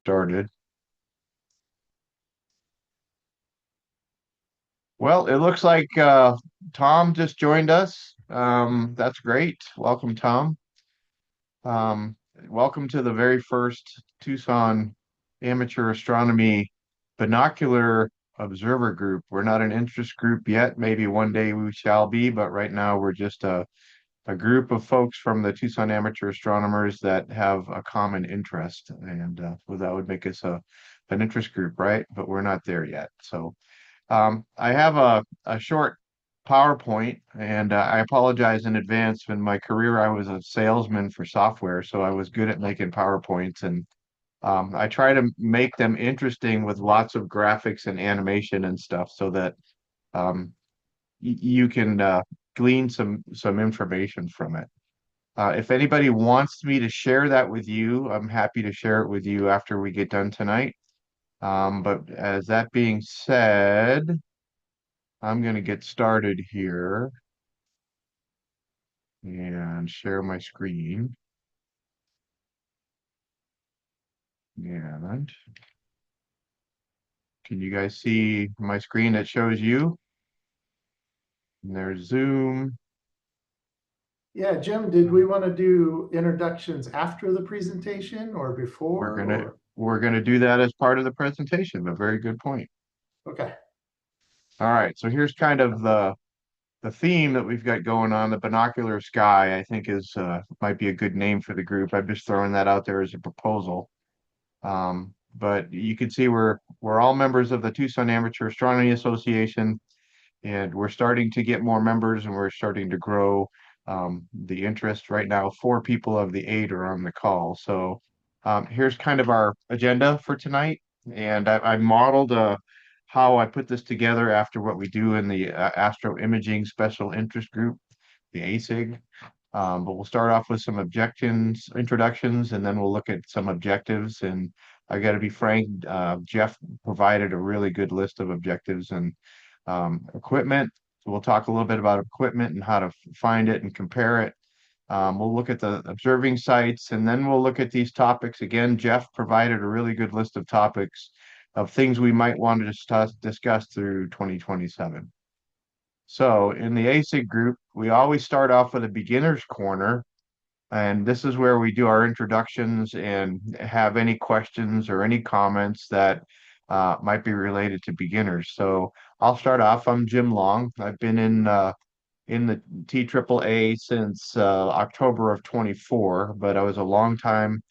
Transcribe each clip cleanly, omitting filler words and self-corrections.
started. Well, it looks like Tom just joined us. That's great. Welcome, Tom. Um, Welcome to the very first Tucson Amateur Astronomy Binocular Observer Group. We're not an interest group yet. Maybe one day we shall be, but right now we're just a group of folks from the Tucson Amateur Astronomers that have a common interest. And well, that would make us an interest group, right? But we're not there yet. So I have a short PowerPoint, and I apologize in advance. In my career, I was a salesman for software, so I was good at making PowerPoints, and I try to make them interesting with lots of graphics and animation and stuff, so that um, you can glean some information from it. If anybody wants me to share that with you, I'm happy to share it with you after we get done tonight. But as that being said, I'm going to get started here and share my screen. And can you guys see my screen that shows you? And there's Zoom. Yeah, Jim, did we want to do introductions after the presentation or We're before gonna or we're gonna do that as part of the presentation. A very good point. okay. All right, so here's kind of the theme that we've got going on. The binocular sky, I think, is might be a good name for the group. I'm just throwing that out there as a proposal. But you can see we're all members of the Tucson Amateur Astronomy Association, and we're starting to get more members, and we're starting to grow the interest. Right now, 4 people of the 8 are on the call. So here's kind of our agenda for tonight, and I modeled how I put this together after what we do in the Astro Imaging Special Interest Group, the ASIG. But we'll start off with some objections, introductions, and then we'll look at some objectives. And I got to be frank, Jeff provided a really good list of objectives and equipment. So we'll talk a little bit about equipment and how to find it and compare it. We'll look at the observing sites, and then we'll look at these topics. Again, Jeff provided a really good list of topics of things we might want to discuss through 2027. So in the ASIG group, we always start off with a beginner's corner, and this is where we do our introductions and have any questions or any comments that might be related to beginners. So I'll start off. I'm Jim Long. I've been in the TAAA since October of 24, but I was a long time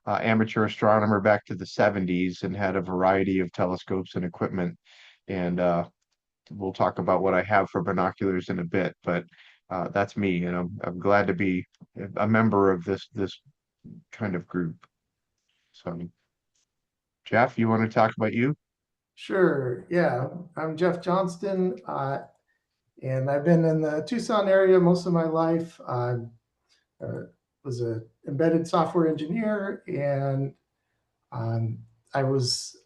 amateur astronomer back to the 70s and had a variety of telescopes and equipment. And we'll talk about what I have for binoculars in a bit, but that's me, and I'm glad to be a member of this kind of group. So, Jeff, you want to talk about you? Sure. Yeah, I'm Jeff Johnston, and I've been in the Tucson area most of my life. I was an embedded software engineer, and um, I was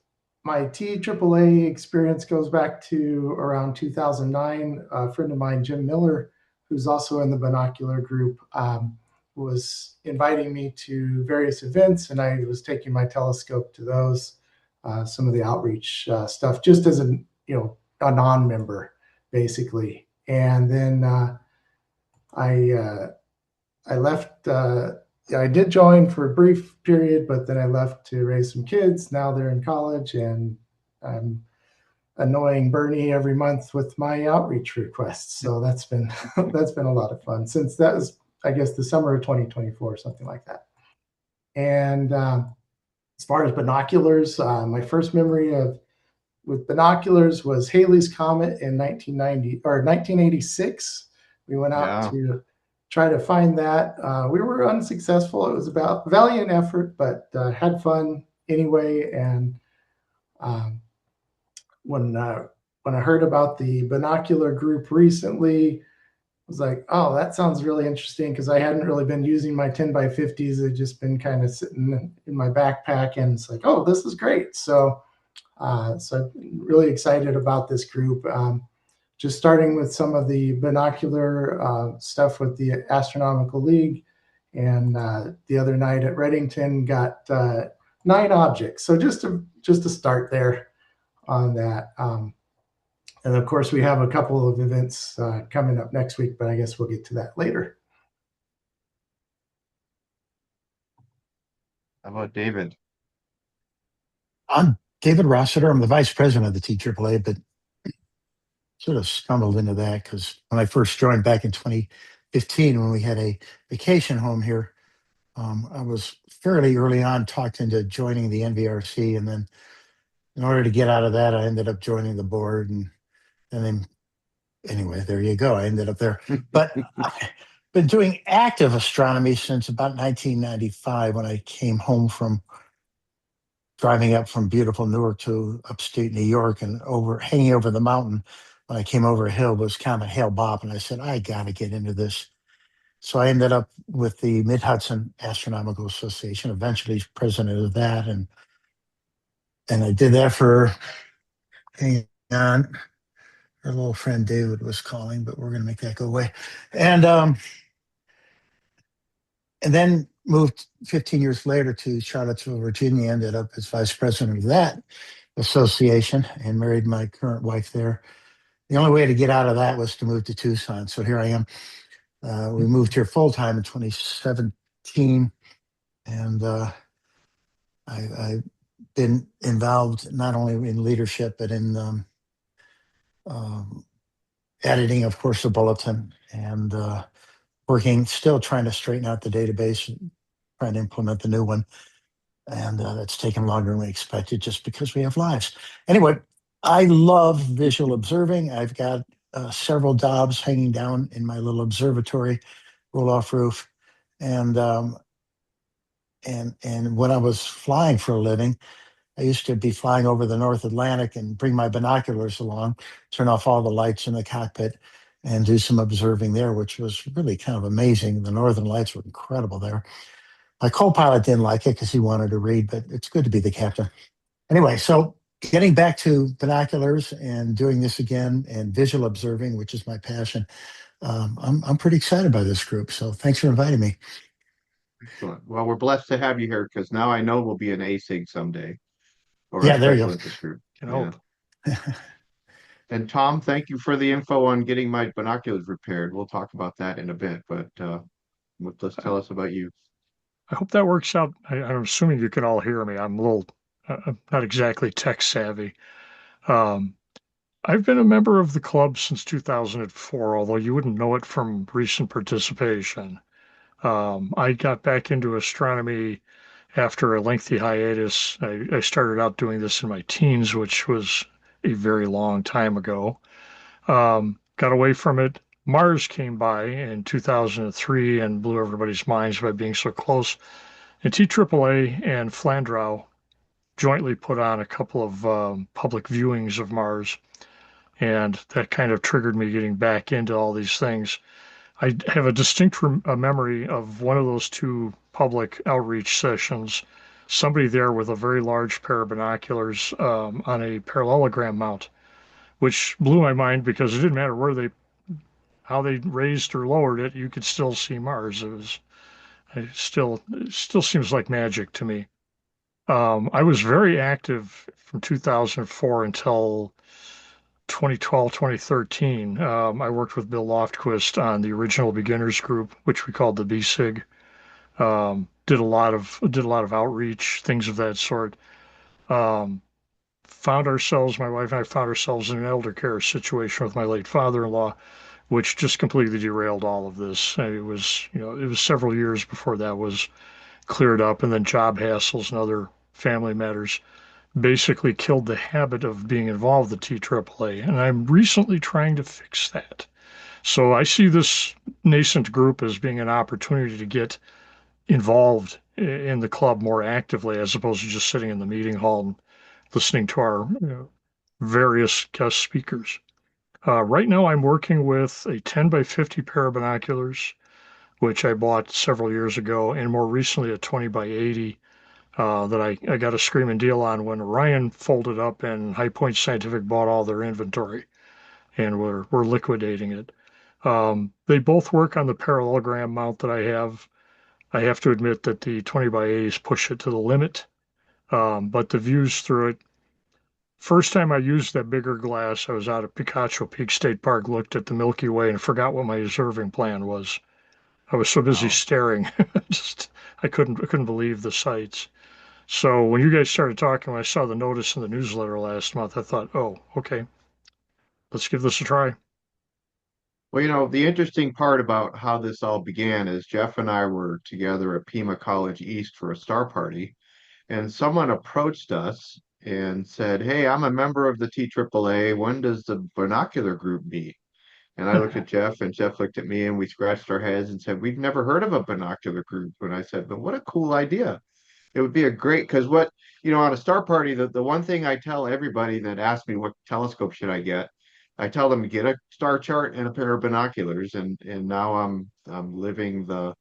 my TAAA experience goes back to around 2009. A friend of mine, Jim Miller, who's also in the binocular group, was inviting me to various events, and I was taking my telescope to those, some of the outreach stuff, just as a non-member, basically. And then I I left. I did join for a brief period, but then I left to raise some kids. Now they're in college, and I'm annoying Bernie every month with my outreach requests. So that's been that's been a lot of fun since that was, I guess, the summer of 2024, something like that. And as far as binoculars, my first memory of with binoculars was Halley's Comet in 1990 or 1986. We went out Yeah. to try to find that. We were unsuccessful. It was about valiant effort, but had fun anyway. And um, when when I heard about the binocular group recently, I was like, oh, that sounds really interesting because I hadn't really been using my 10 by 50s. They'd just been kind of sitting in my backpack, and it's like, oh, this is great. So I'm really excited about this group. Just starting with some of the binocular stuff with the Astronomical League. And the other night at Reddington, got 9 objects. So just to start there on that. And of course, we have a couple of events coming up next week, but I guess we'll get to that later. How about David? I'm David Rossiter. I'm the vice president of the TAAA, but sort of stumbled into that because when I first joined back in 2015, when we had a vacation home here, I was fairly early on talked into joining the NVRC. And then in order to get out of that, I ended up joining the board. And then, anyway, there you go. I ended up there. But I've been doing active astronomy since about 1995 when I came home from driving up from beautiful Newark to upstate New York and over hanging over the mountain. When I came over a hill was kind of a hail bob, and I said, I got to get into this. So I ended up with the Mid Hudson Astronomical Association, eventually president of that, and I did that for, hang on, our little friend David was calling, but we're going to make that go away, and then moved 15 years later to Charlottesville, Virginia. Ended up as vice president of that association and married my current wife there. The only way to get out of that was to move to Tucson. So here I am. We moved here full time in 2017, and I've been involved not only in leadership but in um, editing, of course, the bulletin, and working, still trying to straighten out the database, trying to implement the new one. And that's taken longer than we expected just because we have lives. Anyway, I love visual observing. I've got several Dobbs hanging down in my little observatory roll-off roof. And when I was flying for a living, I used to be flying over the North Atlantic and bring my binoculars along, turn off all the lights in the cockpit, and do some observing there, which was really kind of amazing. The Northern Lights were incredible there. My co-pilot didn't like it because he wanted to read, but it's good to be the captain. Anyway, so getting back to binoculars and doing this again and visual observing, which is my passion, I'm pretty excited by this group. So thanks for inviting me. Excellent. Well, we're blessed to have you here because now I know we'll be an ASIG someday or a Yeah, there you special go. interest group. Can Yeah. hope. And Tom, thank you for the info on getting my binoculars repaired. We'll talk about that in a bit, but let's tell us about you. I hope that works out. I'm assuming you can all hear me. I'm a little, I'm not exactly tech savvy. Um, I've been a member of the club since 2004, although you wouldn't know it from recent participation. I got back into astronomy after a lengthy hiatus. I started out doing this in my teens, which was a very long time ago. Got away from it. Mars came by in 2003 and blew everybody's minds by being so close. And TAAA and Flandreau jointly put on a couple of public viewings of Mars, and that kind of triggered me getting back into all these things. I have a distinct memory of one of those two public outreach sessions. Somebody there with a very large pair of binoculars on a parallelogram mount, which blew my mind because it didn't matter how they raised or lowered it, you could still see Mars. It still seems like magic to me. I was very active from 2004 until 2012, 2013. I worked with Bill Loftquist on the original beginners group, which we called the BSIG. Did a lot of outreach, things of that sort. Um, my wife and I found ourselves in an elder care situation with my late father-in-law, which just completely derailed all of this. It was several years before that was cleared up, and then job hassles and other family matters basically killed the habit of being involved with the TAAA, and I'm recently trying to fix that. So I see this nascent group as being an opportunity to get involved in the club more actively, as opposed to just sitting in the meeting hall and listening to our various guest speakers. Right now, I'm working with a 10 by 50 pair of binoculars, which I bought several years ago, and more recently a 20 by 80 that I got a screaming deal on when Orion folded up and High Point Scientific bought all their inventory, and we're liquidating it. They both work on the parallelogram mount that I have. I have to admit that the 20 by 80s push it to the limit. But the views through it. First time I used that bigger glass, I was out at Picacho Peak State Park, looked at the Milky Way, and forgot what my observing plan was. I was so busy Wow. staring, just I couldn't believe the sights. So when you guys started talking, when I saw the notice in the newsletter last month, I thought, oh, okay, let's give this a try. Well, the interesting part about how this all began is Jeff and I were together at Pima College East for a star party, and someone approached us and said, "Hey, I'm a member of the TAAA. When does the binocular group meet?" And I looked at Jeff, and Jeff looked at me, and we scratched our heads and said, "We've never heard of a binocular group." And I said, "But what a cool idea. It would be a great, because on a star party, the one thing I tell everybody that asks me what telescope should I get, I tell them get a star chart and a pair of binoculars. And now I'm living the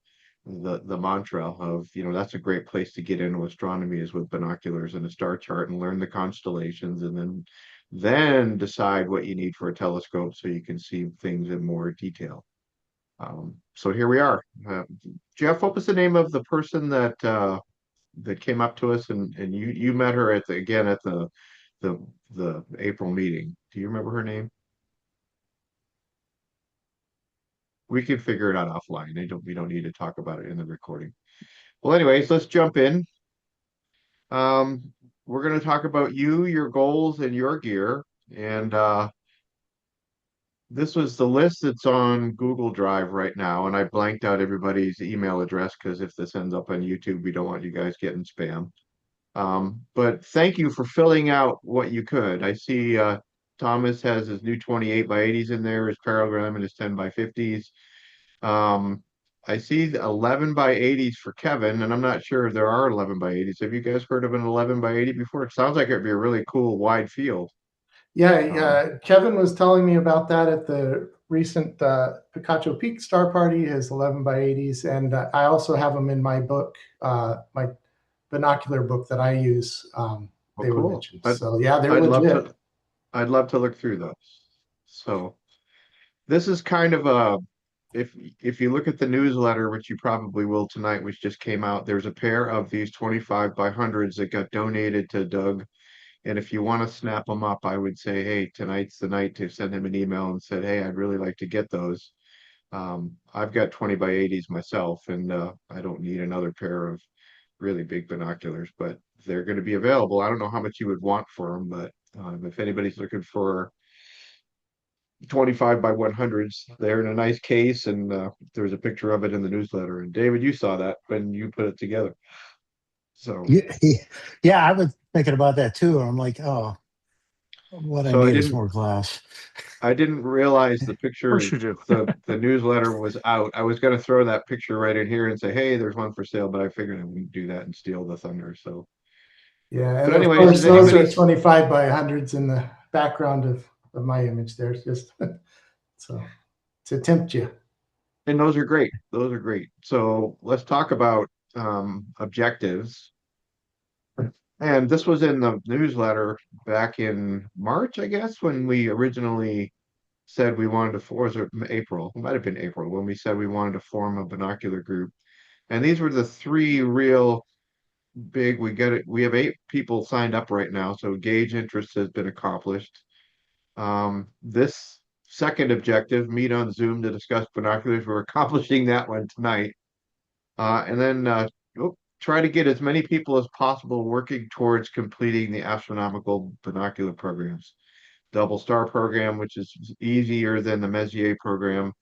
mantra of, that's a great place to get into astronomy is with binoculars and a star chart and learn the constellations and then decide what you need for a telescope so you can see things in more detail. So here we are. Jeff, what was the name of the person that came up to us and you met her again at the the April meeting? Do you remember her name? We can figure it out offline. We don't need to talk about it in the recording. Well, anyways, let's jump in. We're going to talk about you, your goals, and your gear. And this was the list that's on Google Drive right now, and I blanked out everybody's email address because if this ends up on YouTube, we don't want you guys getting spam. But thank you for filling out what you could. I see Thomas has his new 28 by 80s in there, his parallelogram, and his 10 by 50s. Um, I see the 11 by 80s for Kevin, and I'm not sure if there are 11 by 80s. Have you guys heard of an 11 by 80 before? It sounds like it'd be a really cool wide field. Yeah, Um, yeah. Kevin was telling me about that at the recent Picacho Peak Star Party, his 11 by 80s. And I also have them in my book, my binocular book that I use. well, They were cool. mentioned. I'd So, yeah, they're I'd love legit. to I'd love to look through those. So this is kind of a if you look at the newsletter, which you probably will tonight, which just came out, there's a pair of these 25 by hundreds that got donated to Doug. And if you want to snap them up, I would say, hey, tonight's the night to send him an email and said, hey, I'd really like to get those. I've got 20 by 80s myself, and I don't need another pair of really big binoculars, but they're going to be available. I don't know how much you would want for them, but if anybody's looking for 25 by 100s, they're in a nice case, and there's a picture of it in the newsletter. And David, you saw that when you put it together. So, Yeah, yeah, I was thinking about that too. And I'm like, oh, what I so I need is didn't more glass. I didn't realize the Of course picture, you do. the newsletter was out. I was going to throw that picture right in here and say, hey, there's one for sale, but I figured I wouldn't do that and steal the thunder. So, Yeah. but And of anyways, is course, those are anybody's, 25 by 100s in the background of my image there. It's just so to tempt you. and those are great. Those are great. So let's talk about objectives. And this was in the newsletter back in March, I guess, when we originally said we wanted to, or was it April? It might have been April when we said we wanted to form a binocular group. And these were the three real big. We get it. We have 8 people signed up right now, so gauge interest has been accomplished. This second objective, meet on Zoom to discuss binoculars, we're accomplishing that one tonight. And then try to get as many people as possible working towards completing the astronomical binocular programs. Double star program, which is easier than the Messier program,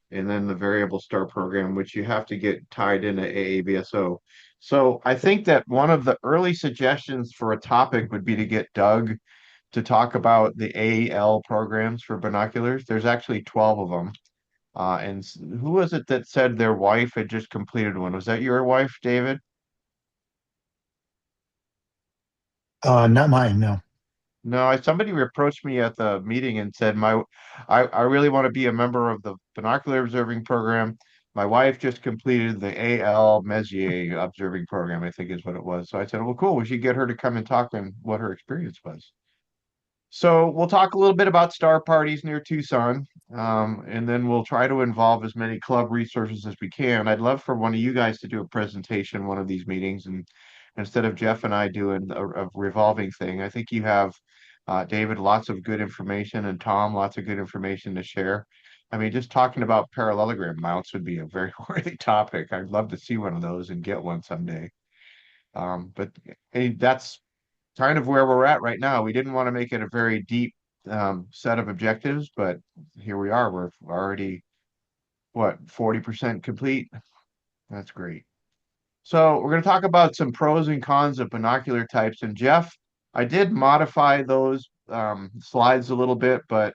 and then the variable star program, which you have to get tied into AABSO. So I think that one of the early suggestions for a topic would be to get Doug to talk about the AL programs for binoculars. There's actually 12 of them. And who was it that said their wife had just completed one? Was that your wife, David? Not mine, no. No, somebody approached me at the meeting and said, I really want to be a member of the binocular observing program. My wife just completed the AL Messier observing program, I think is what it was. So I said, well, cool, we should get her to come and talk and what her experience was. So we'll talk a little bit about star parties near Tucson, and then we'll try to involve as many club resources as we can. I'd love for one of you guys to do a presentation one of these meetings, instead of Jeff and I doing a revolving thing. I think you have David, lots of good information, and Tom, lots of good information to share. I mean, just talking about parallelogram mounts would be a very worthy topic. I'd love to see one of those and get one someday. But hey, that's kind of where we're at right now. We didn't want to make it a very deep set of objectives, but here we are. We're already, what, 40% complete? That's great. So we're going to talk about some pros and cons of binocular types. And Jeff, I did modify those slides a little bit, but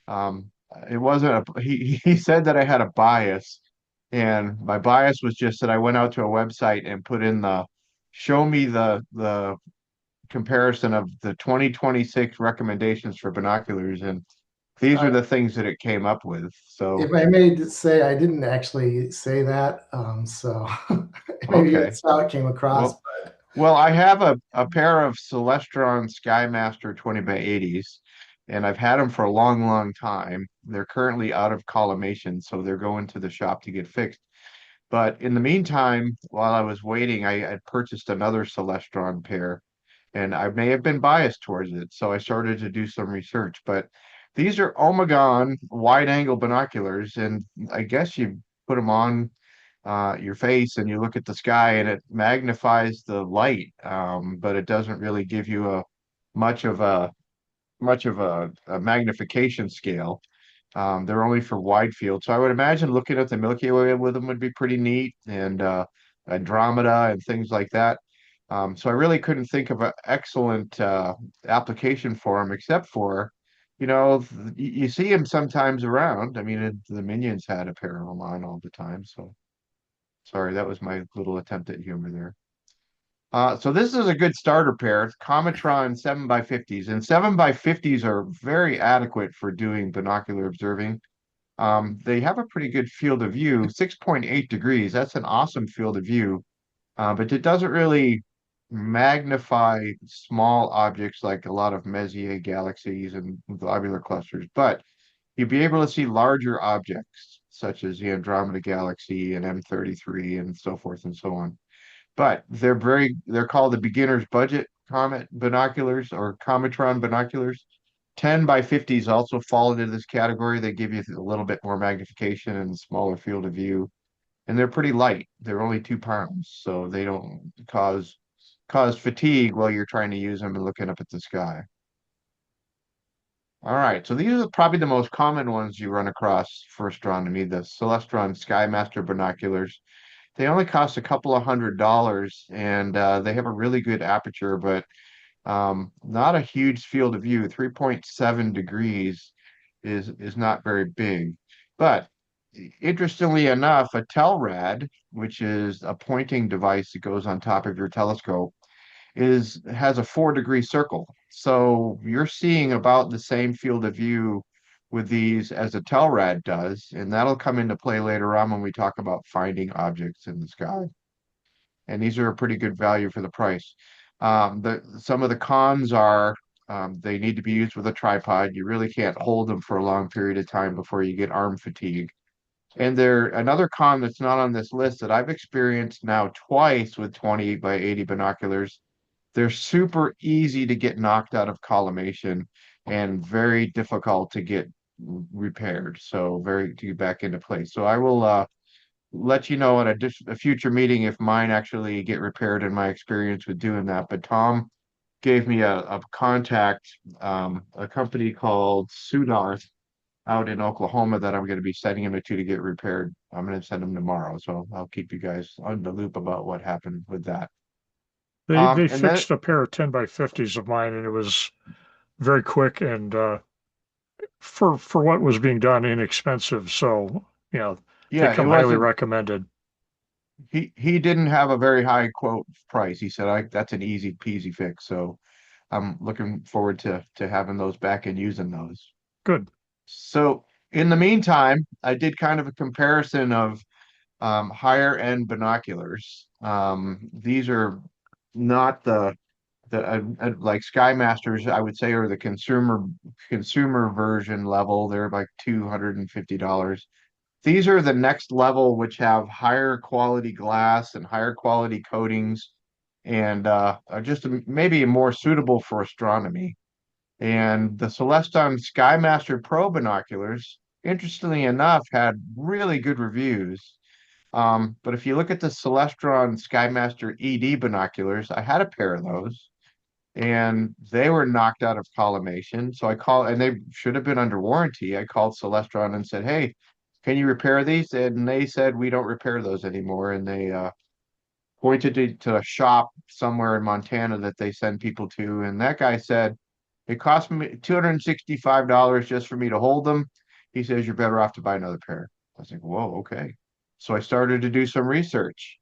um, it wasn't he said that I had a bias, and my bias was just that I went out to a website and put in the show me the comparison of the 2026 recommendations for binoculars, and these are Uh, the things that it came up with. So, if I may say, I didn't actually say that, so maybe okay. that's how it came across. Well, I have a pair of Celestron Skymaster 20 by 80s, and I've had them for a long, long time. They're currently out of collimation, so they're going to the shop to get fixed. But in the meantime, while I was waiting, I had purchased another Celestron pair, and I may have been biased towards it. So I started to do some research. But these are Omegon wide angle binoculars, and I guess you put them on your face and you look at the sky and it magnifies the light, but it doesn't really give you a much of a a magnification scale. They're only for wide field. So I would imagine looking at the Milky Way with them would be pretty neat, and Andromeda and things like that. So I really couldn't think of an excellent application for them, except for, you see them sometimes around. I mean, the Minions had a pair of them on all the time. So sorry, that was my little attempt at humor there. So this is a good starter pair. It's Cometron 7 by 50s, and 7 by 50s are very adequate for doing binocular observing. They have a pretty good field of view, 6.8 degrees. That's an awesome field of view, but it doesn't really magnify small objects like a lot of Messier galaxies and globular clusters. But you'd be able to see larger objects, such as the Andromeda Galaxy and M33 and so forth and so on. But they're called the beginner's budget comet binoculars or Cometron binoculars. 10 by 50s also fall into this category. They give you a little bit more magnification and smaller field of view. And they're pretty light. They're only 2 pounds, so they don't cause fatigue while you're trying to use them and looking up at the sky. All right, so these are probably the most common ones you run across for astronomy, the Celestron Skymaster binoculars. They only cost a couple of $100, and they have a really good aperture, but not a huge field of view. 3.7 degrees is not very big. But interestingly enough, a TELRAD, which is a pointing device that goes on top of your telescope, has a 4 degree circle. So you're seeing about the same field of view with these as a TELRAD does, and that'll come into play later on when we talk about finding objects in the sky. And these are a pretty good value for the price. Some of the cons are they need to be used with a tripod. You really can't hold them for a long period of time before you get arm fatigue. And another con that's not on this list that I've experienced now twice with 20 by 80 binoculars. They're super easy to get knocked out of collimation and very difficult to get repaired. So very to get back into place. So I will let you know at a future meeting if mine actually get repaired in my experience with doing that. But Tom gave me a contact, a company called Sudarth out in Oklahoma that I'm going to be sending him to get repaired. I'm going to send him tomorrow, so I'll keep you guys on the loop about what happened with that. They And then fixed a pair of 10 by 50s of mine, and it was very quick and for what was being done, inexpensive. So, they yeah, it come highly wasn't. recommended. He didn't have a very high quote price. He said, "I that's an easy peasy fix." So I'm looking forward to having those back and using those. Good. So in the meantime, I did kind of a comparison of higher end binoculars. These are not the like Skymasters, I would say, are the consumer version level. They're like $250. These are the next level, which have higher quality glass and higher quality coatings. and are just maybe more suitable for astronomy. And the Celestron Skymaster Pro binoculars, interestingly enough, had really good reviews. But if you look at the Celestron Skymaster ED binoculars, I had a pair of those and they were knocked out of collimation. So I called, and they should have been under warranty. I called Celestron and said, "Hey, can you repair these?" And they said, "We don't repair those anymore." And they pointed to a shop somewhere in Montana that they send people to. And that guy said, "It cost me $265 just for me to hold them." He says, "You're better off to buy another pair." I was like, "Whoa, okay." So I started to do some research.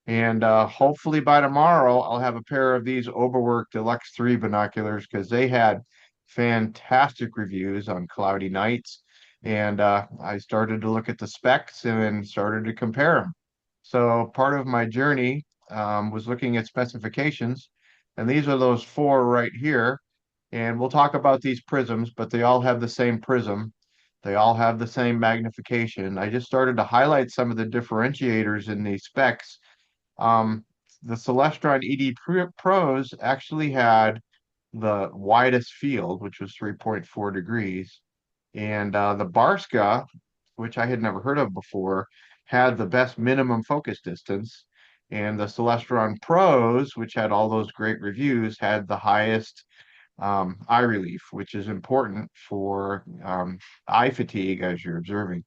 And hopefully by tomorrow, I'll have a pair of these Overwork Deluxe 3 binoculars because they had fantastic reviews on cloudy nights. And I started to look at the specs and started to compare them. So part of my journey was looking at specifications. And these are those four right here. And we'll talk about these prisms, but they all have the same prism. They all have the same magnification. I just started to highlight some of the differentiators in these specs. um, the Celestron Pros actually had the widest field, which was 3.4 degrees. And the Barska, which I had never heard of before, had the best minimum focus distance. And the Celestron Pros, which had all those great reviews, had the highest eye relief, which is important for eye fatigue as you're observing.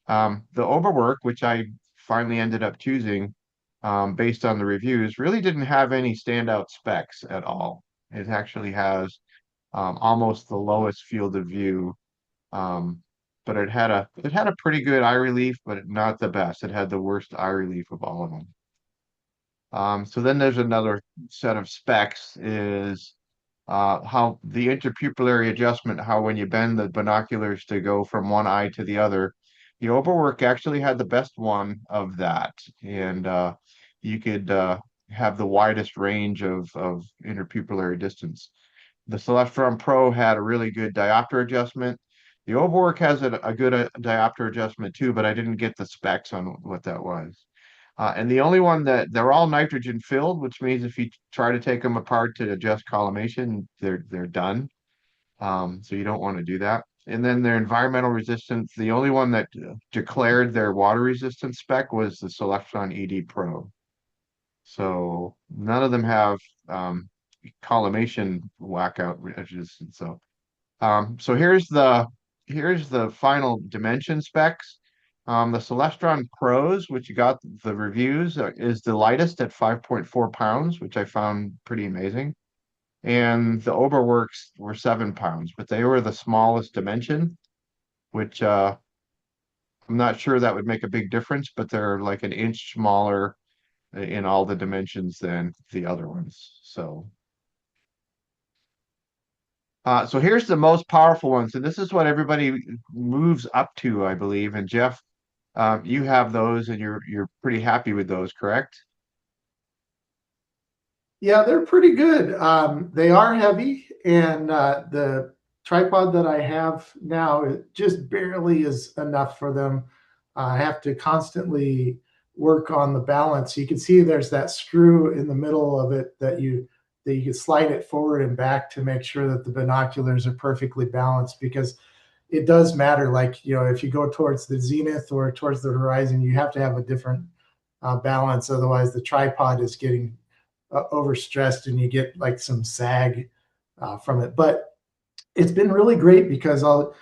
The Overwork, which I finally ended up choosing based on the reviews, really didn't have any standout specs at all. It actually has almost the lowest field of view, um, but it had a pretty good eye relief, but not the best. It had the worst eye relief of all of them. So then there's another set of specs is how the interpupillary adjustment, how when you bend the binoculars to go from one eye to the other, the Overwork actually had the best one of that. And you could have the widest range of interpupillary distance. The Celestron Pro had a really good diopter adjustment. The Overwork has a good diopter adjustment too, but I didn't get the specs on what that was. And the only one that they're all nitrogen filled, which means if you try to take them apart to adjust collimation, they're done. So you don't want to do that. And then their environmental resistance, the only one that declared their water resistance spec was the Celestron ED Pro. So none of them have collimation wackout resistance. So here's the final dimension specs. The Celestron Pros, which got the reviews, is the lightest at 5.4 pounds, which I found pretty amazing. And the Overworks were 7 pounds, but they were the smallest dimension, which I'm not sure that would make a big difference, but they're like an inch smaller in all the dimensions than the other ones. So here's the most powerful ones, and this is what everybody moves up to, I believe. And Jeff, you have those, and you're pretty happy with those, correct? Yeah, they're pretty good. They are heavy, and the tripod that I have now it just barely is enough for them. I have to constantly work on the balance. You can see there's that screw in the middle of it that you can slide it forward and back to make sure that the binoculars are perfectly balanced because it does matter. Like, if you go towards the zenith or towards the horizon, you have to have a different balance. Otherwise, the tripod is getting overstressed and you get like some sag from it. But it's been really great because I'll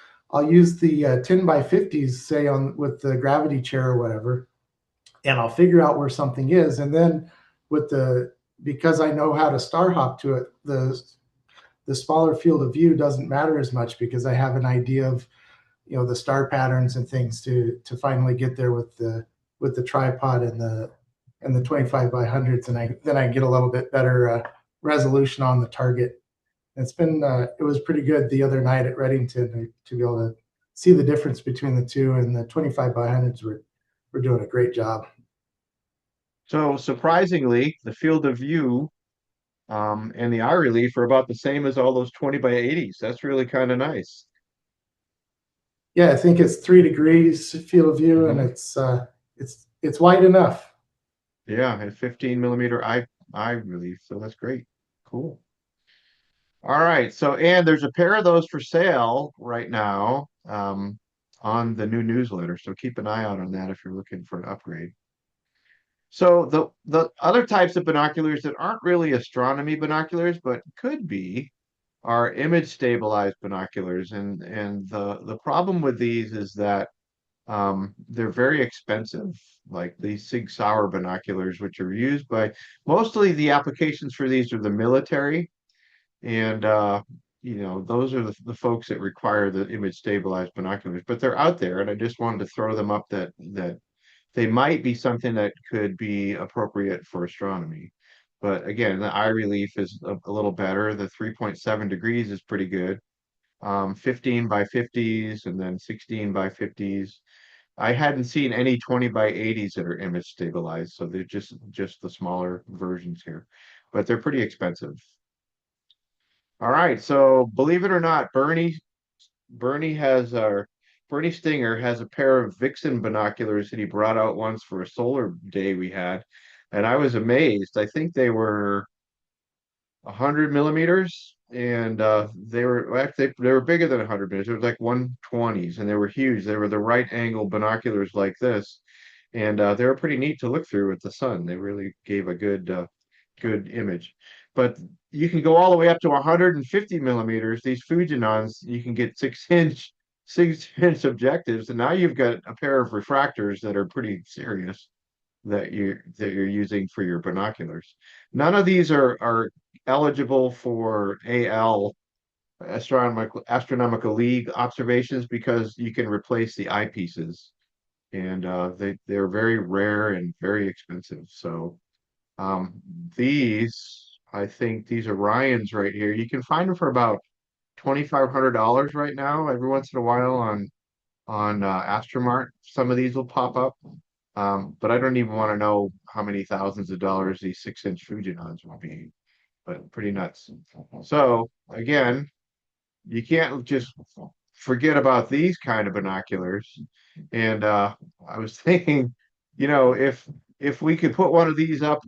use the 10 by 50s, say on with the gravity chair or whatever, and I'll figure out where something is. And then because I know how to star hop to it, the smaller field of view doesn't matter as much because I have an idea of the star patterns and things to finally get there with the tripod and the 25 by hundreds, and I get a little bit better resolution on the target. It was pretty good the other night at Reddington to be able to see the difference between the two, and the 25 by hundreds were doing a great job. So surprisingly, the field of view and the eye relief are about the same as all those 20 by 80s. That's really kind of nice. Yeah, I think it's 3 degrees field of view, and Mhm. it's wide enough. Yeah, and 15 millimeter eye eye relief. So that's great. Cool. All right. So, and there's a pair of those for sale right now, on the new newsletter. So keep an eye out on that if you're looking for an upgrade. So the other types of binoculars that aren't really astronomy binoculars, but could be, are image stabilized binoculars. And the problem with these is that they're very expensive, like these Sig Sauer binoculars, which are used by mostly the applications for these are the military. And those are the folks that require the image stabilized binoculars, but they're out there, and I just wanted to throw them up that they might be something that could be appropriate for astronomy. But again, the eye relief is a little better. The 3.7 degrees is pretty good. 15 by 50s and then 16 by 50s. I hadn't seen any 20 by 80s that are image stabilized, so they're just the smaller versions here, but they're pretty expensive. All right, so believe it or not, Bernie has our Bernie Stinger has a pair of Vixen binoculars that he brought out once for a solar day we had, and I was amazed. I think they were 100 millimeters, and they were well, actually they were bigger than 100 millimeters. It was like 120s, and they were huge. They were the right angle binoculars like this, and they were pretty neat to look through with the sun. They really gave a good image. But you can go all the way up to 150 millimeters. These Fujinons, you can get 6-inch objectives, and now you've got a pair of refractors that are pretty serious that you're using for your binoculars. None of these are eligible for AL astronomical league observations because you can replace the eyepieces, and they're very rare and very expensive. So um, I think these Orions right here, you can find them for about $2,500 right now. Every once in a while on Astromart, some of these will pop up. But I don't even want to know how many thousands of dollars these 6-inch Fujinons will be, but pretty nuts. So again, you can't just forget about these kind of binoculars. And I was thinking, if we could put one of these up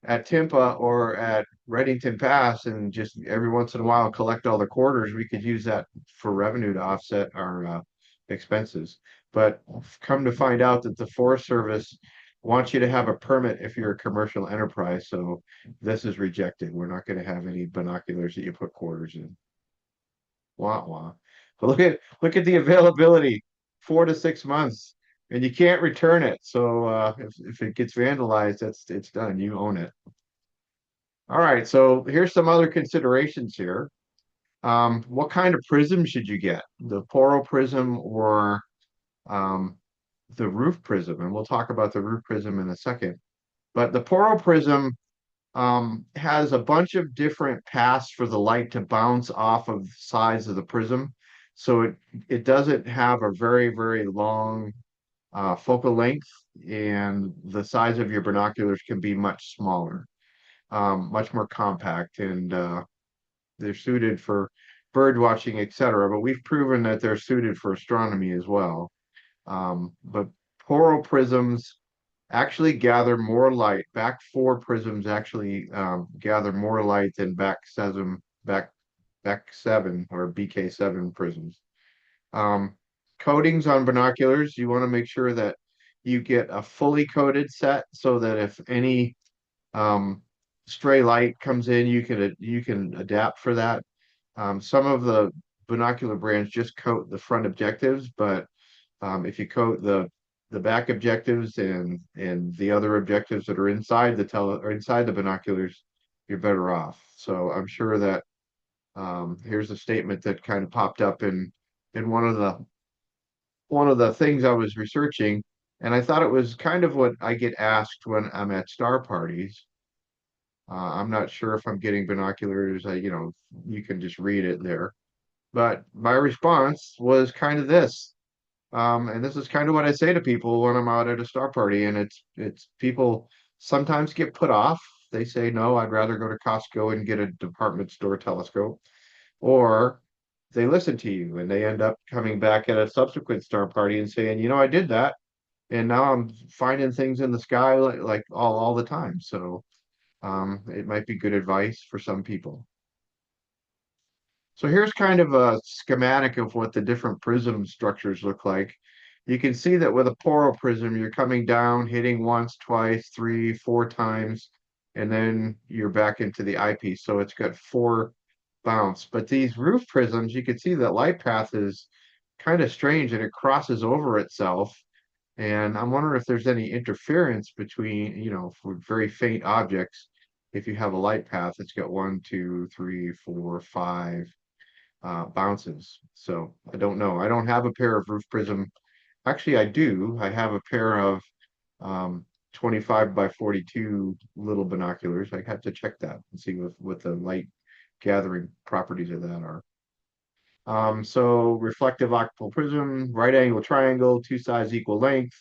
at Timpa or at Reddington Pass and just every once in a while collect all the quarters, we could use that for revenue to offset our expenses. But come to find out that the Forest Service wants you to have a permit if you're a commercial enterprise. So this is rejected. We're not going to have any binoculars that you put quarters in. Wah wah. But look at the availability, 4 to 6 months, and you can't return it. So if it gets vandalized, it's done. You own it. All right. So here's some other considerations here. What kind of prism should you get? The Poro prism or um, the roof prism? And we'll talk about the roof prism in a second. But the Poro prism has a bunch of different paths for the light to bounce off of the sides of the prism. So it doesn't have a very, very long focal length, and the size of your binoculars can be much smaller, much more compact, and they're suited for bird watching, etc. But we've proven that they're suited for astronomy as well. But Poro prisms actually gather more light. Back four prisms actually gather more light than back seven or BK7 prisms. Um, Coatings on binoculars, you want to make sure that you get a fully coated set so that if any um, stray light comes in, you can adapt for that. Some of the binocular brands just coat the front objectives, but if you coat the back objectives and the other objectives that are inside the tele or inside the binoculars, you're better off. So I'm sure that here's a statement that kind of popped up in one of the things I was researching, and I thought it was kind of what I get asked when I'm at star parties. I'm not sure if I'm getting binoculars. You can just read it there. But my response was kind of this. And this is kind of what I say to people when I'm out at a star party, and it's people sometimes get put off. They say, no, I'd rather go to Costco and get a department store telescope, or they listen to you and they end up coming back at a subsequent star party and saying, I did that, and now I'm finding things in the sky like all the time. So It might be good advice for some people. So here's kind of a schematic of what the different prism structures look like. You can see that with a Poro prism, you're coming down, hitting once, twice, three, four times, and then you're back into the eyepiece. So it's got four bounce. But these roof prisms, you can see that light path is kind of strange and it crosses over itself. And I'm wondering if there's any interference between, for very faint objects, if you have a light path, it's got one, two, three, four, five bounces. So I don't know. I don't have a pair of roof prism. Actually, I do. I have a pair of um, 25 by 42 little binoculars. I have to check that and see what the light gathering properties of that are. So reflective optical prism, right angle triangle, two sides equal length,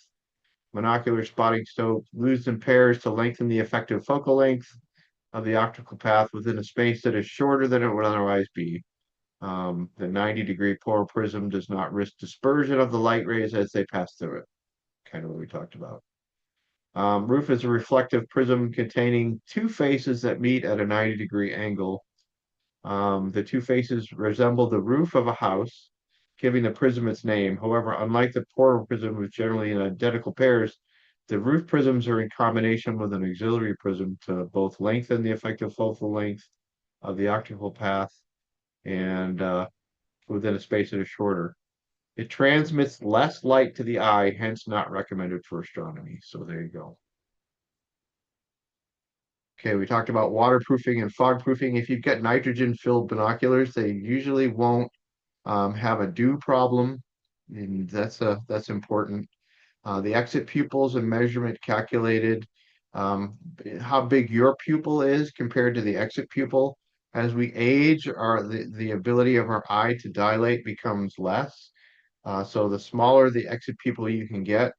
monocular spotting scope, moves in pairs to lengthen the effective focal length of the optical path within a space that is shorter than it would otherwise be. The 90-degree Poro prism does not risk dispersion of the light rays as they pass through it. Kind of what we talked about. Roof is a reflective prism containing two faces that meet at a 90-degree angle. The two faces resemble the roof of a house, giving the prism its name. However, unlike the Poro prism, which generally in identical pairs, the roof prisms are in combination with an auxiliary prism to both lengthen the effective focal length of the optical path and within a space that is shorter. It transmits less light to the eye, hence not recommended for astronomy. So there you go. Okay, we talked about waterproofing and fogproofing. If you've got nitrogen-filled binoculars, they usually won't have a dew problem, and that's important. The exit pupils and measurement calculated how big your pupil is compared to the exit pupil. As we age, the ability of our eye to dilate becomes less. So the smaller the exit pupil you can get,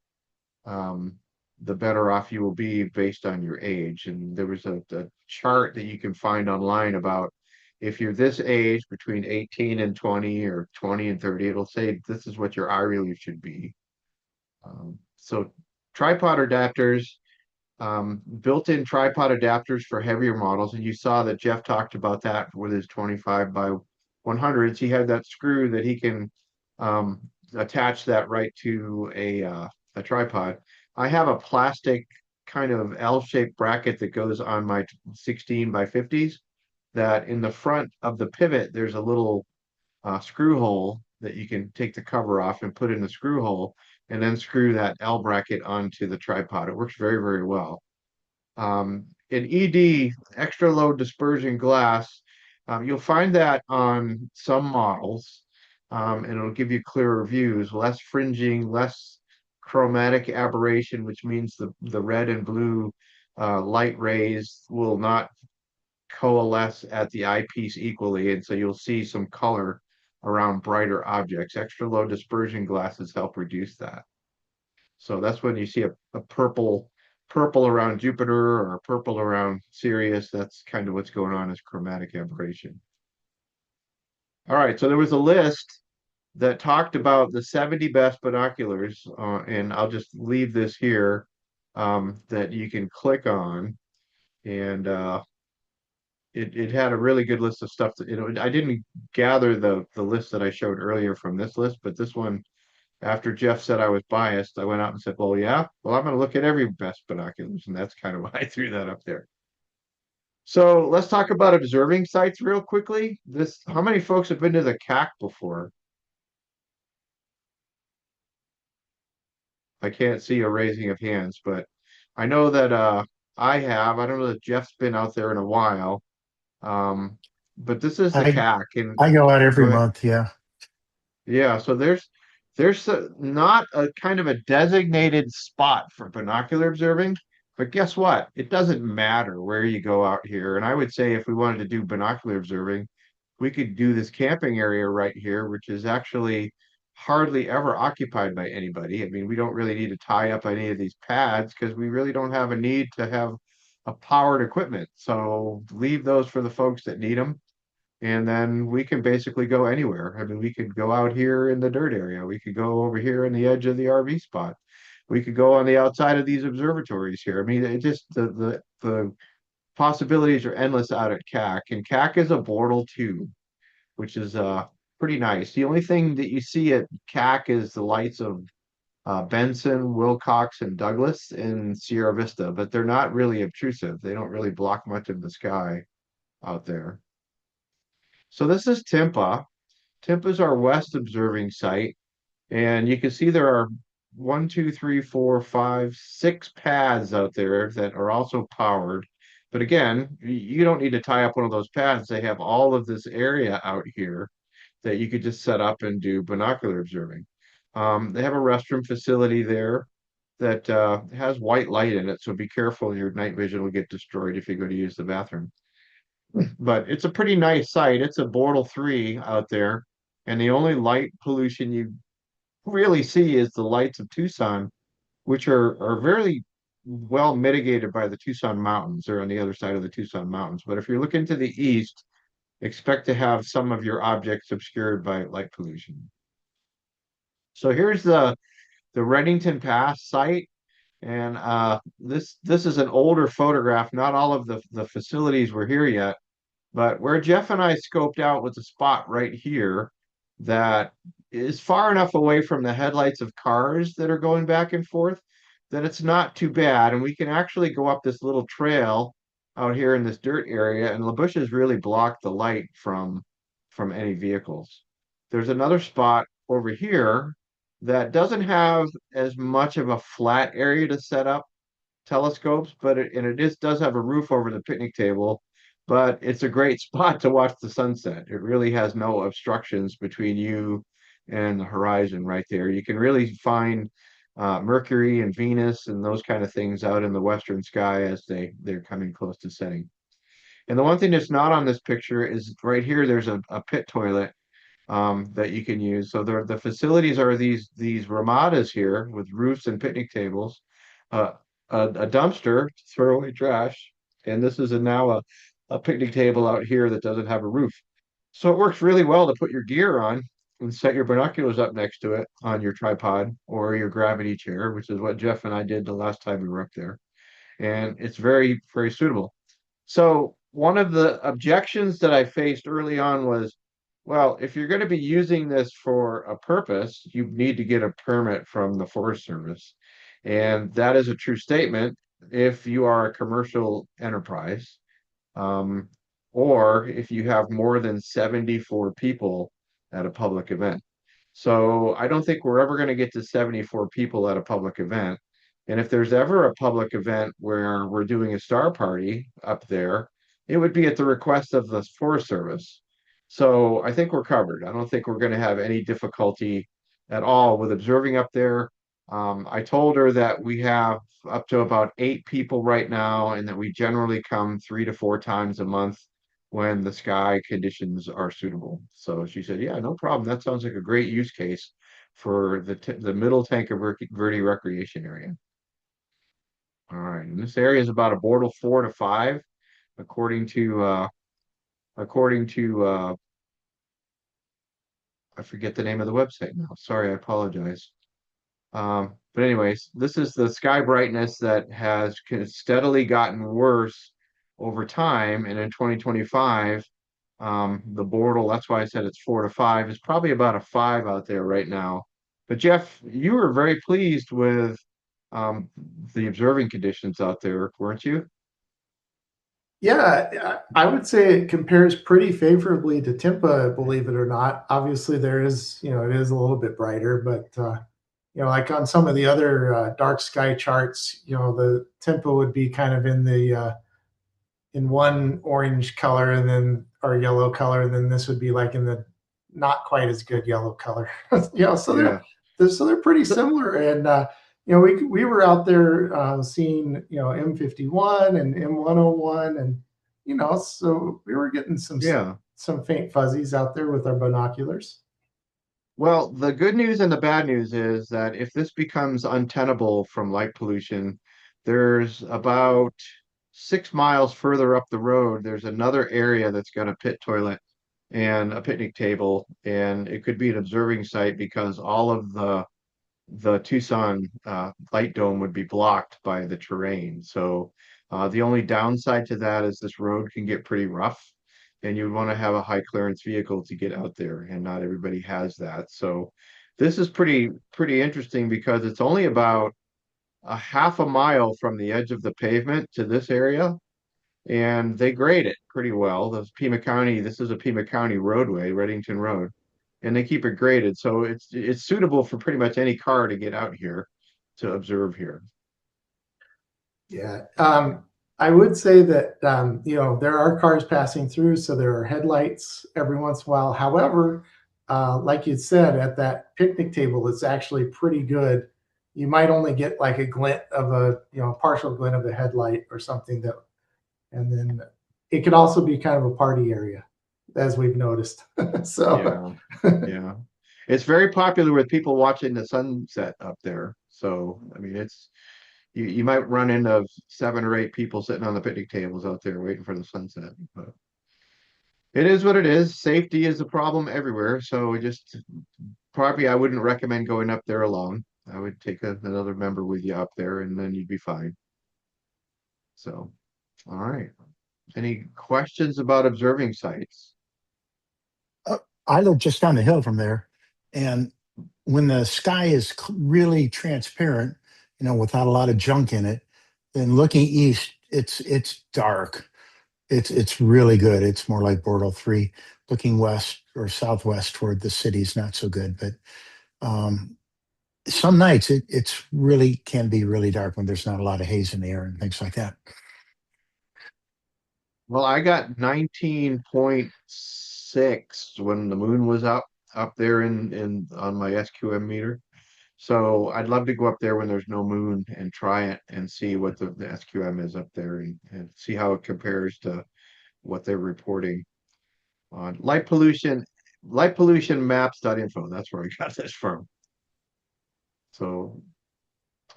um, the better off you will be based on your age. And there was a chart that you can find online about if you're this age between 18 and 20 or 20 and 30, it'll say this is what your eye relief should be. So tripod adapters, built-in tripod adapters for heavier models. And you saw that Jeff talked about that with his 25 by 100s. He had that screw that he can um, attach that right to a tripod. I have a plastic kind of L-shaped bracket that goes on my 16 by 50s that in the front of the pivot, there's a little screw hole that you can take the cover off and put in the screw hole and then screw that L bracket onto the tripod. It works very, very well. In ED, extra low dispersion glass, you'll find that on some models, and it'll give you clearer views, less fringing, less chromatic aberration, which means the red and blue light rays will not coalesce at the eyepiece equally, and so you'll see some color around brighter objects. Extra low dispersion glasses help reduce that. So that's when you see a purple around Jupiter or purple around Sirius. That's kind of what's going on as chromatic aberration. All right, so there was a list that talked about the 70 best binoculars, and I'll just leave this here that you can click on. And it had a really good list of stuff that, I didn't gather the list that I showed earlier from this list, but this one, after Jeff said I was biased, I went out and said, well, yeah, well, I'm going to look at every best binoculars. And that's kind of why I threw that up there. So let's talk about observing sites real quickly. How many folks have been to the CAC before? I can't see a raising of hands, but I know that I have. I don't know that Jeff's been out there in a while. But this is the I CAC, and I go out go every ahead. month. Yeah. Yeah, so not a kind of a designated spot for binocular observing, but guess what? It doesn't matter where you go out here. And I would say if we wanted to do binocular observing, we could do this camping area right here, which is actually hardly ever occupied by anybody. I mean, we don't really need to tie up any of these pads because we really don't have a need to have a powered equipment. So leave those for the folks that need them. And then we can basically go anywhere. I mean, we could go out here in the dirt area. We could go over here in the edge of the RV spot. We could go on the outside of these observatories here. I mean, it just the possibilities are endless out at CAC, and CAC is a Bortle 2, which is pretty nice. The only thing that you see at CAC is the lights of Benson, Wilcox, and Douglas in Sierra Vista, but they're not really obtrusive. They don't really block much of the sky out there. So this is Timpa. Timpa is our west observing site, and you can see there are one, two, three, four, five, six paths out there that are also powered. But again, you don't need to tie up one of those paths. They have all of this area out here that you could just set up and do binocular observing. They have a restroom facility there that has white light in it, so be careful, your night vision will get destroyed if you go to use the bathroom. But it's a pretty nice site. It's a Bortle 3 out there, and the only light pollution you really see is the lights of Tucson, which are very well mitigated by the Tucson Mountains. They're on the other side of the Tucson Mountains. But if you're looking to the east, expect to have some of your objects obscured by light pollution. So here's the Reddington Pass site. And this is an older photograph. Not all of the facilities were here yet, but where Jeff and I scoped out was a spot right here that is far enough away from the headlights of cars that are going back and forth that it's not too bad. And we can actually go up this little trail out here in this dirt area, and the bushes really block the light from any vehicles. There's another spot over here that doesn't have as much of a flat area to set up telescopes, but it is does have a roof over the picnic table, but it's a great spot to watch the sunset. It really has no obstructions between you and the horizon right there. You can really find Mercury and Venus and those kind of things out in the western sky as they're coming close to setting. And the one thing that's not on this picture is right here, there's a pit toilet that you can use. So the facilities are these ramadas here with roofs and picnic tables, uh, a dumpster to throw away trash, and this is now a picnic table out here that doesn't have a roof. So it works really well to put your gear on and set your binoculars up next to it on your tripod or your gravity chair, which is what Jeff and I did the last time we were up there. And it's very, very suitable. So one of the objections that I faced early on was, well, if you're going to be using this for a purpose, you need to get a permit from the Forest Service. And that is a true statement if you are a commercial enterprise, um, or if you have more than 74 people at a public event. So I don't think we're ever going to get to 74 people at a public event. And if there's ever a public event where we're doing a star party up there, it would be at the request of the Forest Service. So I think we're covered. I don't think we're going to have any difficulty at all with observing up there. I told her that we have up to about 8 people right now, and that we generally come 3 to 4 times a month when the sky conditions are suitable. So she said, "Yeah, no problem. That sounds like a great use case for the middle Tanque Verde recreation area." All right, and this area is about a Bortle 4 to 5, according to I forget the name of the website now. Sorry, I apologize. But anyways, this is the sky brightness that has steadily gotten worse over time. And in 2025, the Bortle, that's why I said it's 4 to 5, is probably about a 5 out there right now. But Jeff, you were very pleased with um, the observing conditions out there, weren't you? Yeah, I would say it compares pretty favorably to Timpa, believe it or not. Obviously, there is, it is a little bit brighter, but like on some of the other dark sky charts, the Timpa would be kind of in one orange color and then or yellow color, and then this would be like in the not quite as good yellow color. So Yeah. they're pretty similar. And we were out there seeing M51 and M101, and so we were getting Yeah. some faint fuzzies out there with our binoculars. Well, the good news and the bad news is that if this becomes untenable from light pollution, there's about 6 miles further up the road, there's another area that's got a pit toilet and a picnic table, and it could be an observing site because all of the Tucson light dome would be blocked by the terrain. So The only downside to that is this road can get pretty rough, and you'd want to have a high clearance vehicle to get out there, and not everybody has that. So this is pretty interesting because it's only about a half a mile from the edge of the pavement to this area, and they grade it pretty well. This is a Pima County roadway, Reddington Road, and they keep it graded, so it's suitable for pretty much any car to get out here to observe here. Yeah. I would say that, there are cars passing through, so there are headlights every once in a while. However, like you said, at that picnic table, it's actually pretty good. You might only get like a glint of partial glint of a headlight or something and then it could also be kind of a party area, as we've noticed. So, Yeah, yeah. It's very popular with people watching the sunset up there. So, I mean, you might run into 7 or 8 people sitting on the picnic tables out there waiting for the sunset. But it is what it is. Safety is a problem everywhere. So we just probably I wouldn't recommend going up there alone. I would take another member with you up there and then you'd be fine. So, all right. Any questions about observing sites? Uh, I live just down the hill from there, and when the sky is really transparent, without a lot of junk in it, then looking east, it's dark. It's really good. It's more like Bordeaux 3. Looking west or southwest toward the city is not so good, but um, some nights it's really can be really dark when there's not a lot of haze in the air and things like that. Well, I got 19.6 when the moon was up there in on my SQM meter. So I'd love to go up there when there's no moon and try it and see what the SQM is up there and see how it compares to what they're reporting on light pollution maps.info. That's where I got this from. So,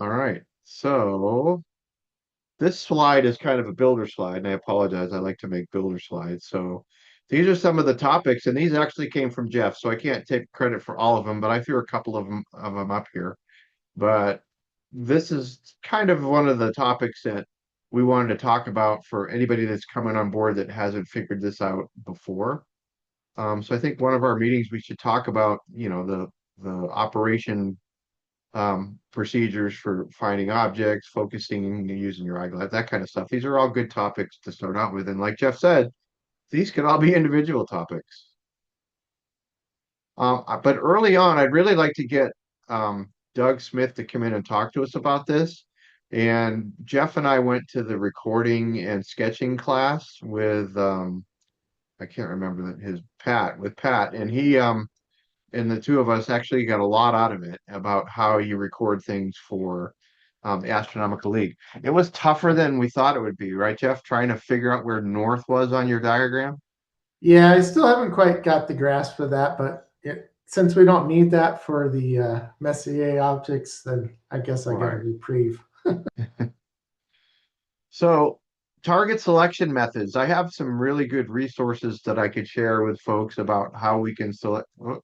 all right. So this slide is kind of a builder slide, and I apologize. I like to make builder slides. So these are some of the topics, and these actually came from Jeff, so I can't take credit for all of them, but I threw a couple of them up here. But this is kind of one of the topics that we wanted to talk about for anybody that's coming on board that hasn't figured this out before. So I think one of our meetings we should talk about, the operation procedures for finding objects, focusing, using your eyeglass, that kind of stuff. These are all good topics to start out with. And like Jeff said, these could all be individual topics. But early on, I'd really like to get Doug Smith to come in and talk to us about this. And Jeff and I went to the recording and sketching class with I can't remember his Pat, and he and the two of us actually got a lot out of it about how you record things for the Astronomical League. It was tougher than we thought it would be, right, Jeff? Trying to figure out where north was on your diagram. yeah, I still haven't quite got the grasp of that, but since we don't need that for the Messier objects, then I guess I get a Right. reprieve. So, target selection methods. I have some really good resources that I could share with folks about how we can select. Oh,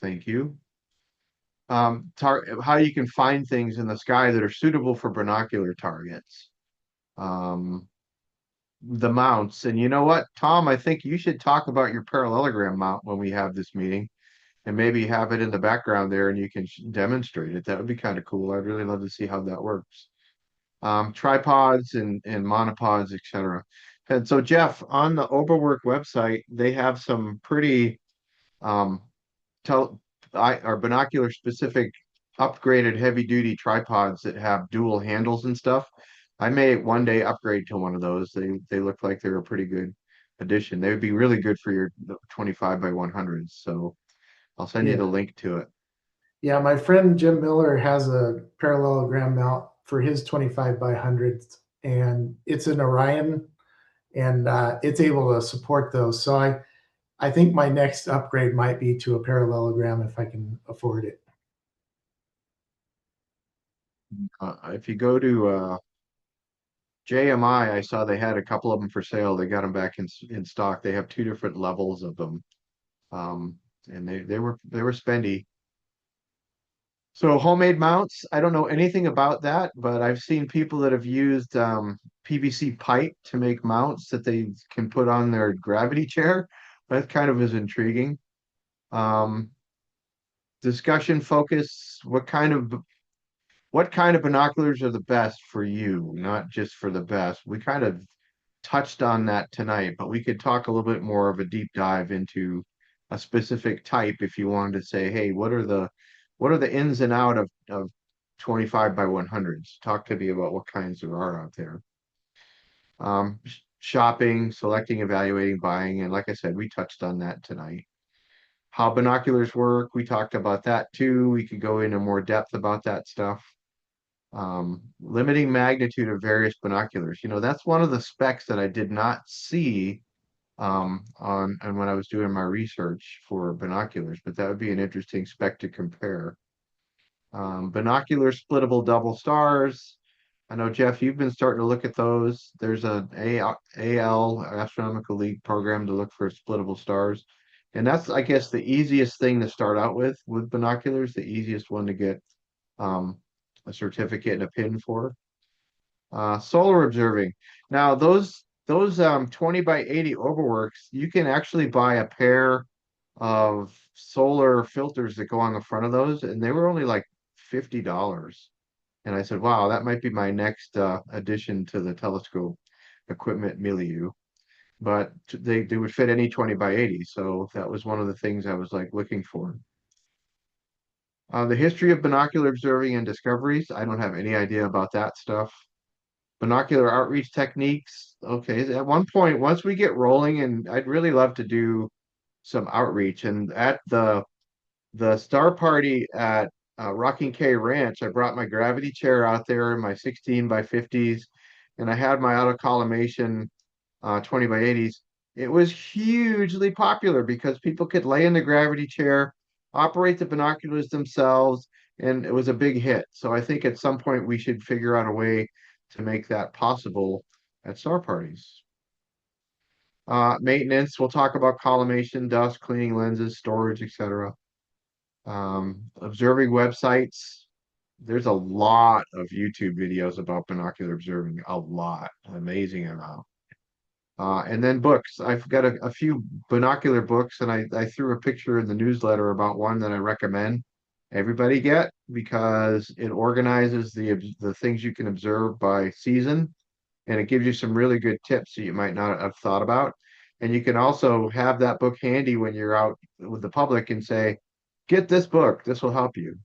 thank you. How you can find things in the sky that are suitable for binocular targets. Um, the mounts. And you know what, Tom, I think you should talk about your parallelogram mount when we have this meeting and maybe have it in the background there and you can demonstrate it. That would be kind of cool. I'd really love to see how that works. Tripods and monopods, etc. And so, Jeff, on the Oberwerk website, they have some pretty um, tel or binocular specific upgraded heavy duty tripods that have dual handles and stuff. I may one day upgrade to one of those. They look like they're a pretty good addition. They would be really good for your 25 by 100s. So I'll send you the Yeah. link to it. Yeah, my friend Jim Miller has a parallelogram mount for his 25 by 100s, and it's an Orion, and it's able to support those. So I think my next upgrade might be to a parallelogram if I can afford it. If you go to JMI, I saw they had a couple of them for sale. They got them back in stock. They have 2 different levels of them, and they were spendy. So homemade mounts, I don't know anything about that, but I've seen people that have used PVC pipe to make mounts that they can put on their gravity chair. That kind of is intriguing. Um, Discussion focus, what kind of binoculars are the best for you, not just for the best. We kind of touched on that tonight, but we could talk a little bit more of a deep dive into a specific type if you wanted to say, hey, what are the ins and out of 25 by 100s? Talk to me about what kinds there are out there. Shopping, selecting, evaluating, buying, and like I said, we touched on that tonight. How binoculars work, we talked about that too. We could go into more depth about that stuff. Limiting magnitude of various binoculars. That's one of the specs that I did not see on and when I was doing my research for binoculars, but that would be an interesting spec to compare. Binocular splittable double stars. I know Jeff, you've been starting to look at those. There's AL Astronomical League program to look for splittable stars. And that's, I guess, the easiest thing to start out with binoculars, the easiest one to get um, a certificate and a pin for. Solar observing. Now those 20 by 80 overworks, you can actually buy a pair of solar filters that go on the front of those, and they were only like $50. And I said, wow, that might be my next addition to the telescope equipment milieu. But they would fit any 20 by 80. So that was one of the things I was like looking for. The history of binocular observing and discoveries. I don't have any idea about that stuff. Binocular outreach techniques. Okay, at one point, once we get rolling, and I'd really love to do some outreach. And at the star party at Rocking K Ranch, I brought my gravity chair out there in my 16 by 50s, and I had my auto collimation 20 by 80s. It was hugely popular because people could lay in the gravity chair, operate the binoculars themselves, and it was a big hit. So I think at some point we should figure out a way to make that possible at star parties. Maintenance, we'll talk about collimation, dust, cleaning lenses, storage, etc. Observing websites. There's a lot of YouTube videos about binocular observing, a lot, an amazing amount. And then books. I've got a few binocular books, and I threw a picture in the newsletter about one that I recommend everybody get because it organizes the things you can observe by season, and it gives you some really good tips that you might not have thought about. And you can also have that book handy when you're out with the public and say, get this book, this will help you.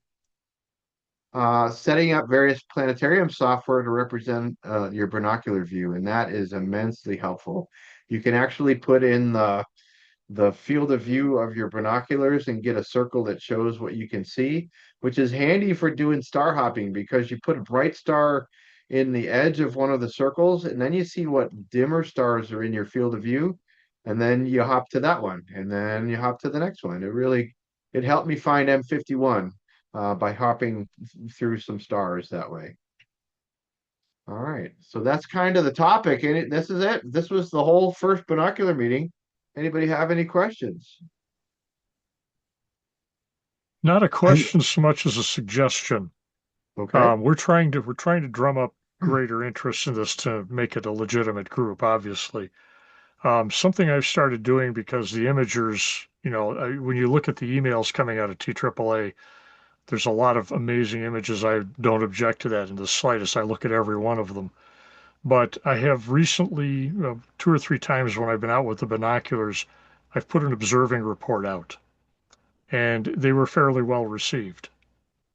Setting up various planetarium software to represent your binocular view, and that is immensely helpful. You can actually put in the field of view of your binoculars and get a circle that shows what you can see, which is handy for doing star hopping because you put a bright star in the edge of one of the circles, and then you see what dimmer stars are in your field of view, and then you hop to that one, and then you hop to the next one. It helped me find M51 by hopping through some stars that way. All right, so that's kind of the topic, and this is it. This was the whole first binocular meeting. Anybody have any questions? Not a I, question so much as a suggestion. Okay. We're trying to drum up greater interest in this to make it a legitimate group, obviously. Something I've started doing because the imagers, when you look at the emails coming out of TAAA, there's a lot of amazing images. I don't object to that in the slightest. I look at every one of them. But I have recently, two or three times when I've been out with the binoculars, I've put an observing report out, and they were fairly well received.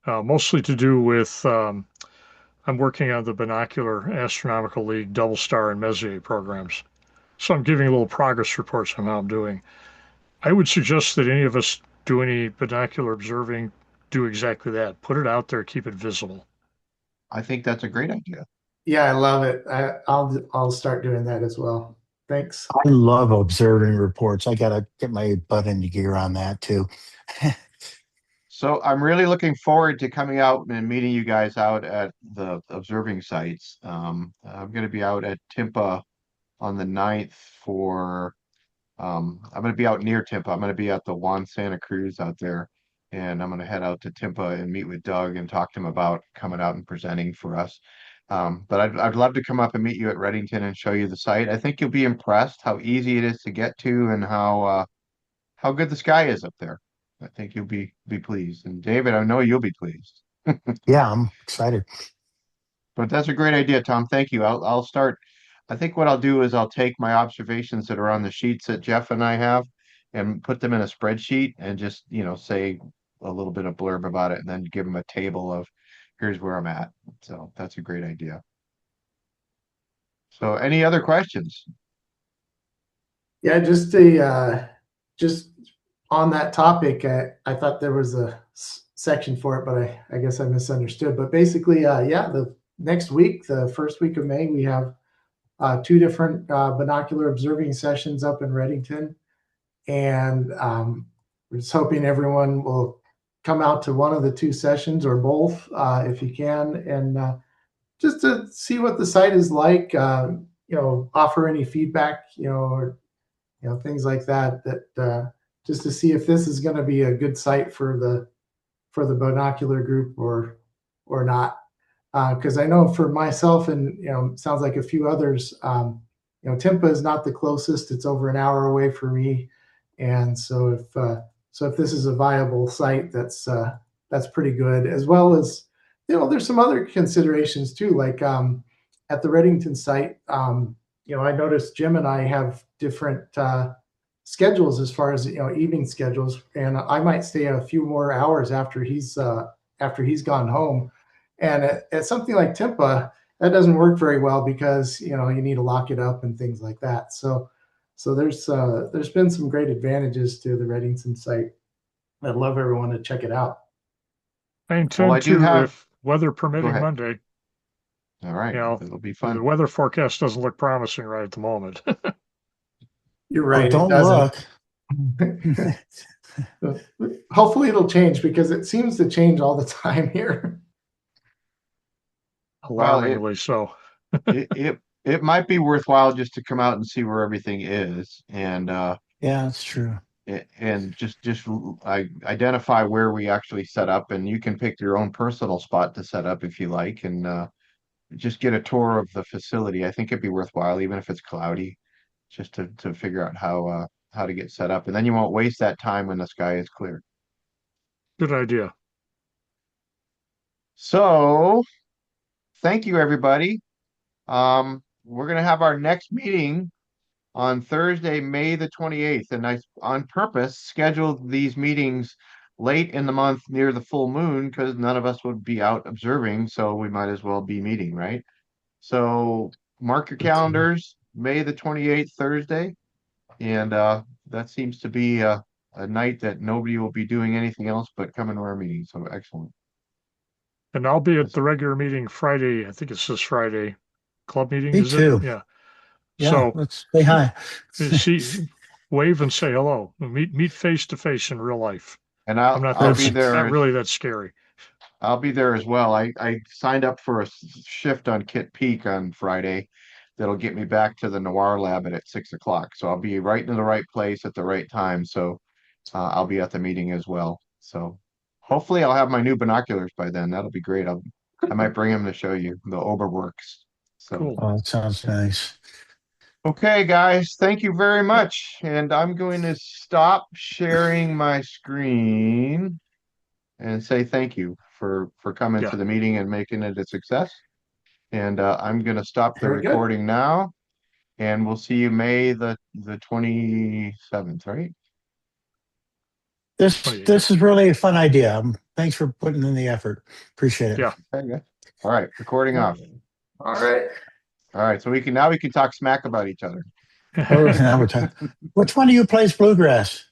Mostly to do with I'm working on the Binocular Astronomical League Double Star and Messier programs. So I'm giving little progress reports on how I'm doing. I would suggest that any of us do any binocular observing do exactly that. Put it out there, keep it visible. I think that's a great idea. Yeah, I love it. I'll start doing that as well. Thanks. I love observing reports. I got to get my butt into gear on that too. So I'm really looking forward to coming out and meeting you guys out at the observing sites. I'm going to be out at Timpa on the 9th I'm going to be out near Timpa. I'm going to be at the Juan Santa Cruz out there. and I'm going to head out to Timpa and meet with Doug and talk to him about coming out and presenting for us. But I'd love to come up and meet you at Reddington and show you the site. I think you'll be impressed how easy it is to get to and how good the sky is up there. I think you'll be pleased. And David, I know you'll be pleased. Yeah, I'm excited. But that's a great idea, Tom. Thank you. I'll start. I think what I'll do is I'll take my observations that are on the sheets that Jeff and I have and put them in a spreadsheet and just, say a little bit of blurb about it and then give them a table of here's where I'm at. So that's a great idea. So any other questions? Yeah, just on that topic, I thought there was a section for it, but I guess I misunderstood. But basically, yeah, the next week, the first week of May, we have two different binocular observing sessions up in Reddington, and we're just hoping everyone will come out to one of the two sessions or both if you can, and just to see what the site is like. Offer any feedback, or things like that. Just to see if this is going to be a good site for the binocular group or not. Because I know for myself and sounds like a few others, Timpa is not the closest. It's over an hour away for me, and so if this is a viable site, that's pretty good. As well as there's some other considerations too, like at the Reddington site. I noticed Jim and I have different schedules as far as evening schedules, and I might stay a few more hours after he's gone home. And at something like Timpa, that doesn't work very well because you need to lock it up and things like that. So there's been some great advantages to the Reddington site. I'd love everyone to check it out. I Well, intend I do to, have. if weather Go permitting, ahead. Monday. All right. It'll be The fun. weather forecast doesn't look promising right at the moment. You're Oh, right. It don't doesn't. look. Hopefully it'll change because it seems to change all the time here. Well, Alarmingly so. it might be worthwhile just to come out and see where everything is and Yeah, that's true. and just identify where we actually set up, and you can pick your own personal spot to set up if you like, and just get a tour of the facility. I think it'd be worthwhile, even if it's cloudy, just to figure out how to get set up, and then you won't waste that time when the sky is clear. Good idea. So, thank you, everybody. We're gonna have our next meeting on Thursday, May the 28th. And I, on purpose, scheduled these meetings late in the month near the full moon because none of us would be out observing. So we might as well be meeting, right? So mark your calendars, May the 28th, Thursday. And that seems to be a night that nobody will be doing anything else but coming to our meeting. So excellent. And I'll be at the regular meeting Friday. I think it's this Friday. Club meeting, Me is it? too. Yeah. Yeah, So let's say hi. see, wave and say hello. Meet face to face in real life. And I'm not I'll be that there. not really that scary. I'll be there as well. I signed up for a shift on Kit Peak on Friday that'll get me back to the Noir lab at 6 o'clock. So I'll be right in the right place at the right time. So I'll be at the meeting as well. So hopefully I'll have my new binoculars by then. That'll be great. I might bring them to show you the Oberworks. So Cool. Oh, that sounds nice. okay, guys, thank you very much. And I'm going to stop sharing my screen and say thank you for coming to Yeah. the meeting and making it a success. And I'm going to stop the Very good. recording now, and we'll see you May the 27th, right? This 28. this is really a fun idea. Thanks for putting in the effort. Appreciate it. Yeah. Okay. All right, recording off. All right. All right, so we can talk smack about each other. Oh, now we're talking. Which one of you plays bluegrass?